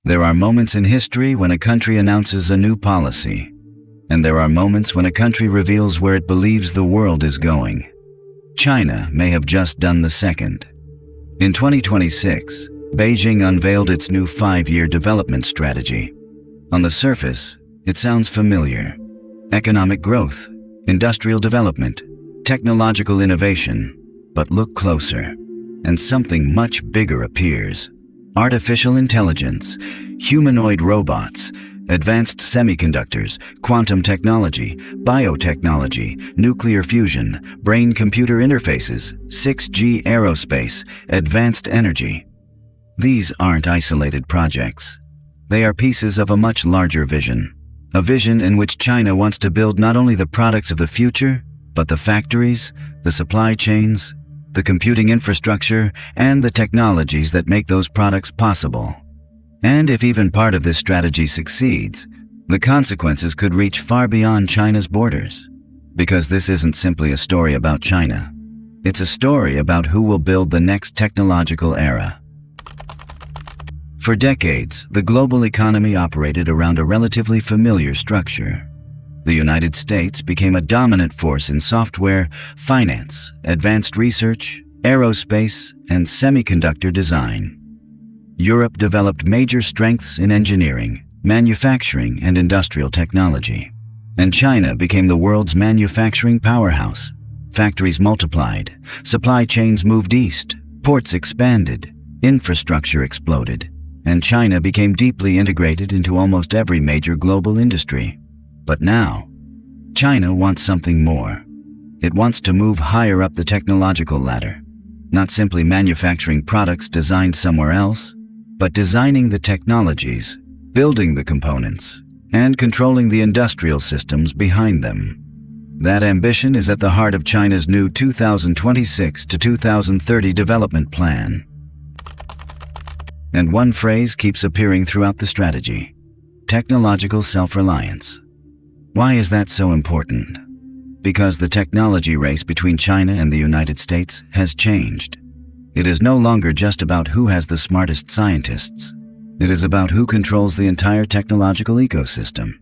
There are moments in history when a country announces a new policy, and there are moments when a country reveals where it believes the world is going. China may have just done the second. In 2026, Beijing unveiled its new 5-year development strategy. On the surface, it sounds familiar. Economic growth, industrial development, technological innovation. But look closer, and something much bigger appears. Artificial intelligence, humanoid robots, advanced semiconductors, quantum technology, biotechnology, nuclear fusion, brain-computer interfaces, 6G aerospace, advanced energy. These aren't isolated projects. They are pieces of a much larger vision. A vision in which China wants to build not only the products of the future, but the factories, the supply chains, the computing infrastructure, and the technologies that make those products possible. And if even part of this strategy succeeds, the consequences could reach far beyond China's borders. Because this isn't simply a story about China. It's a story about who will build the next technological era. For decades, the global economy operated around a relatively familiar structure. The United States became a dominant force in software, finance, advanced research, aerospace, and semiconductor design. Europe developed major strengths in engineering, manufacturing, and industrial technology. And China became the world's manufacturing powerhouse. Factories multiplied, supply chains moved east, ports expanded, infrastructure exploded, and China became deeply integrated into almost every major global industry. But now, China wants something more. It wants to move higher up the technological ladder, not simply manufacturing products designed somewhere else, but designing the technologies, building the components, and controlling the industrial systems behind them. That ambition is at the heart of China's new 2026 to 2030 development plan. And one phrase keeps appearing throughout the strategy: technological self-reliance. Why is that so important? Because the technology race between China and the United States has changed. It is no longer just about who has the smartest scientists. It is about who controls the entire technological ecosystem.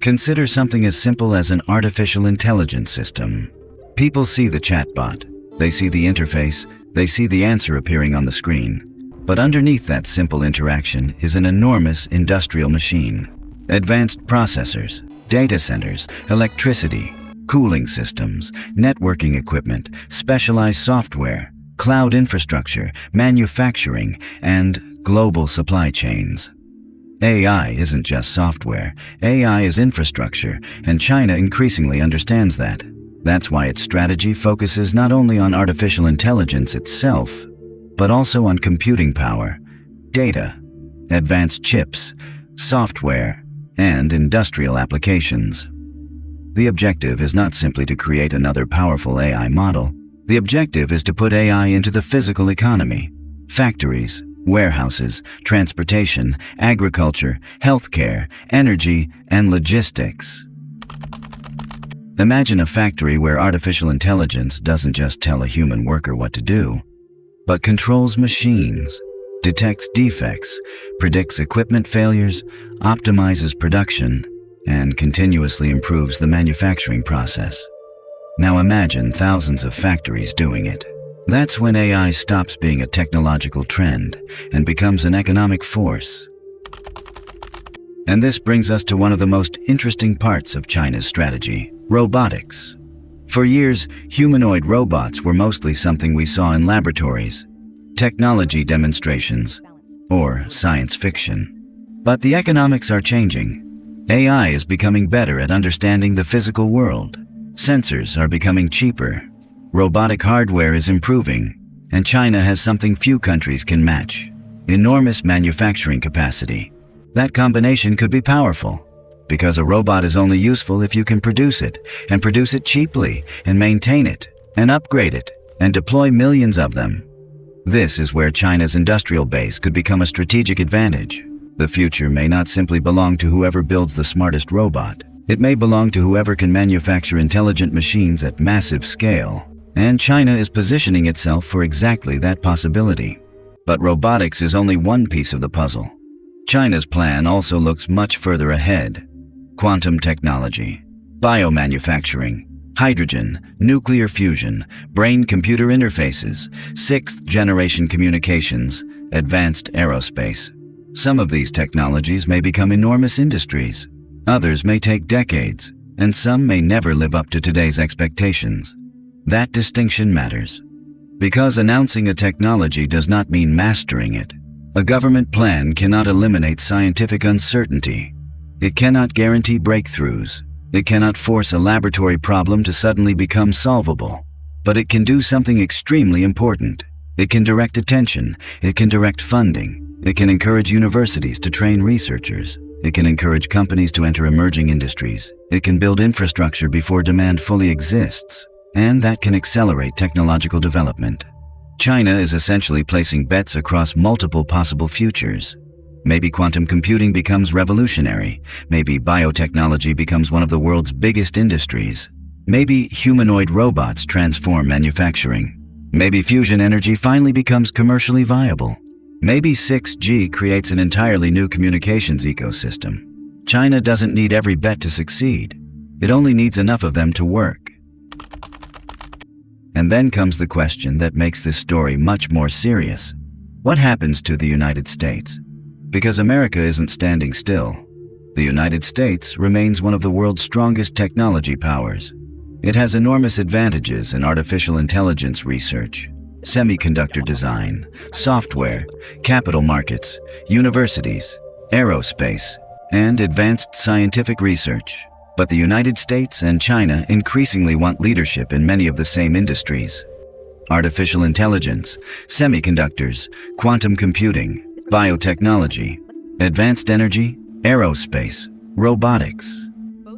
Consider something as simple as an artificial intelligence system. People see the chatbot, they see the interface, they see the answer appearing on the screen. But underneath that simple interaction is an enormous industrial machine. Advanced processors, data centers, electricity, cooling systems, networking equipment, specialized software, cloud infrastructure, manufacturing, and global supply chains. AI isn't just software. AI is infrastructure, and China increasingly understands that. That's why its strategy focuses not only on artificial intelligence itself, but also on computing power, data, advanced chips, software, and industrial applications. The objective is not simply to create another powerful AI model. The objective is to put AI into the physical economy: factories, warehouses, transportation, agriculture, healthcare, energy, and logistics. Imagine a factory where artificial intelligence doesn't just tell a human worker what to do, but controls machines, detects defects, predicts equipment failures, optimizes production, and continuously improves the manufacturing process. Now imagine thousands of factories doing it. That's when AI stops being a technological trend and becomes an economic force. And this brings us to one of the most interesting parts of China's strategy: robotics. For years, humanoid robots were mostly something we saw in laboratories, technology demonstrations, or science fiction. But the economics are changing. AI is becoming better at understanding the physical world. Sensors are becoming cheaper. Robotic hardware is improving, and China has something few countries can match: enormous manufacturing capacity. That combination could be powerful, because a robot is only useful if you can produce it, and produce it cheaply, and maintain it, and upgrade it, and deploy millions of them. This is where China's industrial base could become a strategic advantage. The future may not simply belong to whoever builds the smartest robot. It may belong to whoever can manufacture intelligent machines at massive scale. And China is positioning itself for exactly that possibility. But robotics is only one piece of the puzzle. China's plan also looks much further ahead. Quantum technology, biomanufacturing, hydrogen, nuclear fusion, brain-computer interfaces, sixth-generation communications, advanced aerospace. Some of these technologies may become enormous industries. Others may take decades, and some may never live up to today's expectations. That distinction matters. Because announcing a technology does not mean mastering it. A government plan cannot eliminate scientific uncertainty. It cannot guarantee breakthroughs. It cannot force a laboratory problem to suddenly become solvable. But it can do something extremely important. It can direct attention. It can direct funding. It can encourage universities to train researchers. It can encourage companies to enter emerging industries. It can build infrastructure before demand fully exists. And that can accelerate technological development. China is essentially placing bets across multiple possible futures. Maybe quantum computing becomes revolutionary. Maybe biotechnology becomes one of the world's biggest industries. Maybe humanoid robots transform manufacturing. Maybe fusion energy finally becomes commercially viable. Maybe 6G creates an entirely new communications ecosystem. China doesn't need every bet to succeed. It only needs enough of them to work. And then comes the question that makes this story much more serious. What happens to the United States? Because America isn't standing still. The United States remains one of the world's strongest technology powers. It has enormous advantages in artificial intelligence research, semiconductor design, software, capital markets, universities, aerospace, and advanced scientific research. But the United States and China increasingly want leadership in many of the same industries. Artificial intelligence, semiconductors, quantum computing, biotechnology, advanced energy, aerospace, robotics.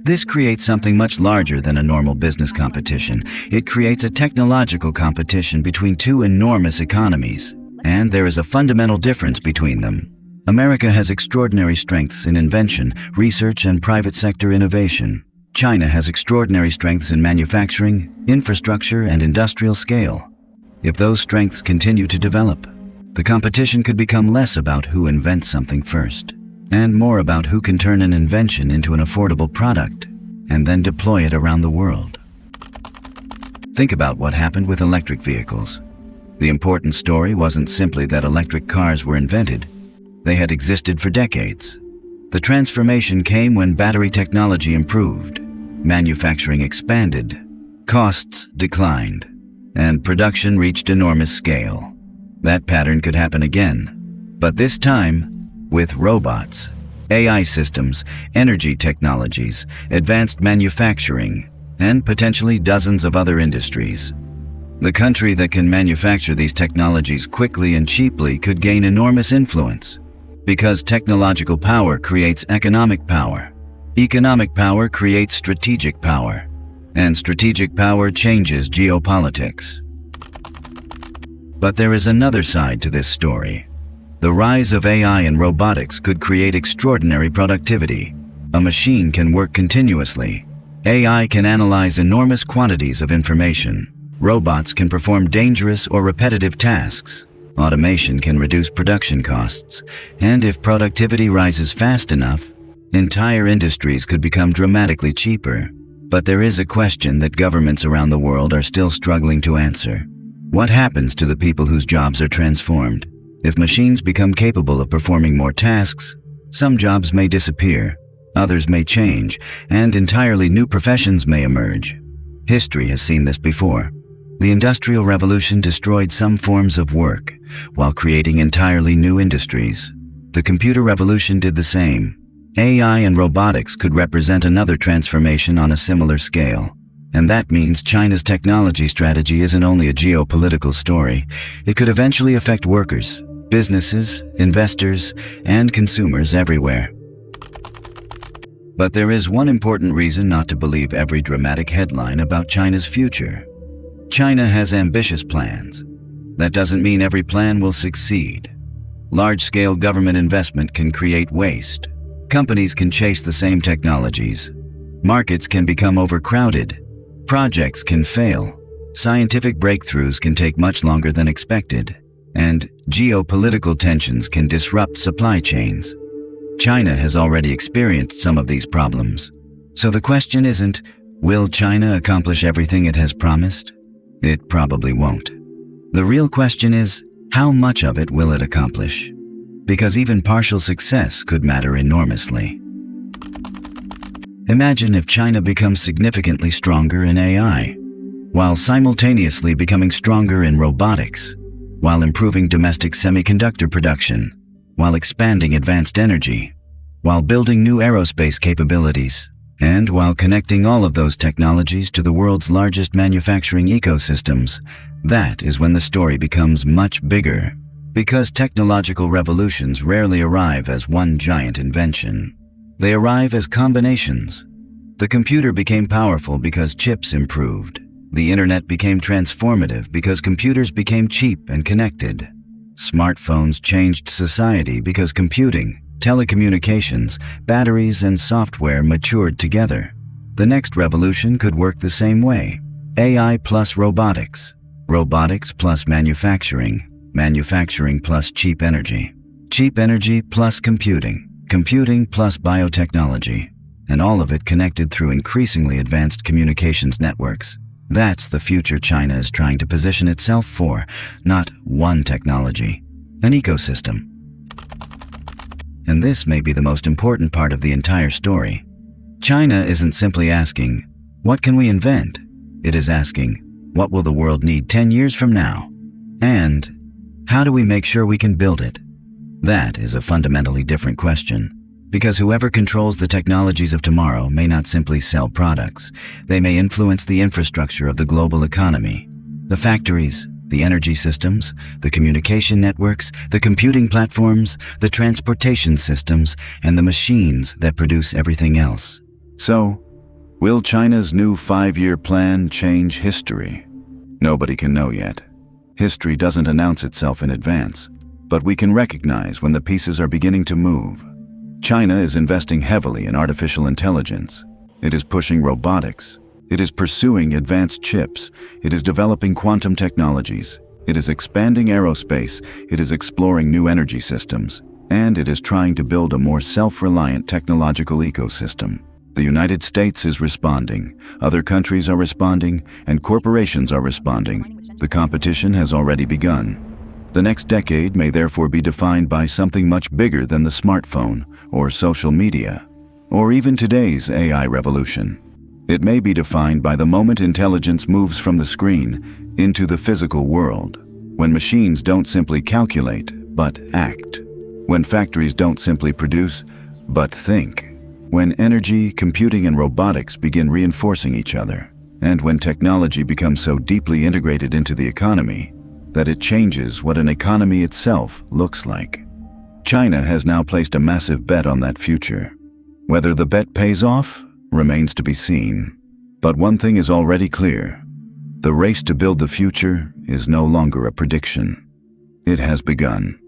This creates something much larger than a normal business competition. It creates a technological competition between two enormous economies. And there is a fundamental difference between them. America has extraordinary strengths in invention, research, and private sector innovation. China has extraordinary strengths in manufacturing, infrastructure, and industrial scale. If those strengths continue to develop, the competition could become less about who invents something first, and more about who can turn an invention into an affordable product, and then deploy it around the world. Think about what happened with electric vehicles. The important story wasn't simply that electric cars were invented. They had existed for decades. The transformation came when battery technology improved, manufacturing expanded, costs declined, and production reached enormous scale. That pattern could happen again, but this time with robots, AI systems, energy technologies, advanced manufacturing, and potentially dozens of other industries. The country that can manufacture these technologies quickly and cheaply could gain enormous influence. Because technological power creates economic power. Economic power creates strategic power. And strategic power changes geopolitics. But there is another side to this story. The rise of AI and robotics could create extraordinary productivity. A machine can work continuously. AI can analyze enormous quantities of information. Robots can perform dangerous or repetitive tasks. Automation can reduce production costs, and if productivity rises fast enough, entire industries could become dramatically cheaper. But there is a question that governments around the world are still struggling to answer. What happens to the people whose jobs are transformed? If machines become capable of performing more tasks, some jobs may disappear, others may change, and entirely new professions may emerge. History has seen this before. The Industrial Revolution destroyed some forms of work, while creating entirely new industries. The Computer Revolution did the same. AI and robotics could represent another transformation on a similar scale. And that means China's technology strategy isn't only a geopolitical story. It could eventually affect workers, businesses, investors, and consumers everywhere. But there is one important reason not to believe every dramatic headline about China's future. China has ambitious plans. That doesn't mean every plan will succeed. Large-scale government investment can create waste. Companies can chase the same technologies. Markets can become overcrowded. Projects can fail. Scientific breakthroughs can take much longer than expected. and geopolitical tensions can disrupt supply chains. China has already experienced some of these problems. So the question isn't, will China accomplish everything it has promised? It probably won't. The real question is, how much of it will it accomplish? Because even partial success could matter enormously. Imagine if China becomes significantly stronger in AI, while simultaneously becoming stronger in robotics, while improving domestic semiconductor production, while expanding advanced energy, while building new aerospace capabilities, and while connecting all of those technologies to the world's largest manufacturing ecosystems. That is when the story becomes much bigger, because technological revolutions rarely arrive as one giant invention. They arrive as combinations. The computer became powerful because chips improved. The internet became transformative because computers became cheap and connected. Smartphones changed society because computing, telecommunications, batteries, and software matured together. The next revolution could work the same way. AI plus robotics, robotics plus manufacturing, manufacturing plus cheap energy plus computing, computing plus biotechnology, and all of it connected through increasingly advanced communications networks. That's the future China is trying to position itself for, not one technology, an ecosystem. And this may be the most important part of the entire story. China isn't simply asking, what can we invent? It is asking, what will the world need 10 years from now? And how do we make sure we can build it? That is a fundamentally different question. Because whoever controls the technologies of tomorrow may not simply sell products. They may influence the infrastructure of the global economy. The factories, the energy systems, the communication networks, the computing platforms, the transportation systems, and the machines that produce everything else. So, will China's new 5-year plan change history? Nobody can know yet. History doesn't announce itself in advance, but we can recognize when the pieces are beginning to move. China is investing heavily in artificial intelligence. It is pushing robotics. It is pursuing advanced chips. It is developing quantum technologies. It is expanding aerospace. It is exploring new energy systems. And it is trying to build a more self-reliant technological ecosystem. The United States is responding. Other countries are responding, and corporations are responding. The competition has already begun. The next decade may therefore be defined by something much bigger than the smartphone or social media, or even today's AI revolution. It may be defined by the moment intelligence moves from the screen into the physical world, when machines don't simply calculate, but act, when factories don't simply produce, but think, when energy, computing, and robotics begin reinforcing each other, and when technology becomes so deeply integrated into the economy that it changes what an economy itself looks like. China has now placed a massive bet on that future. Whether the bet pays off remains to be seen. But one thing is already clear. The race to build the future is no longer a prediction. It has begun.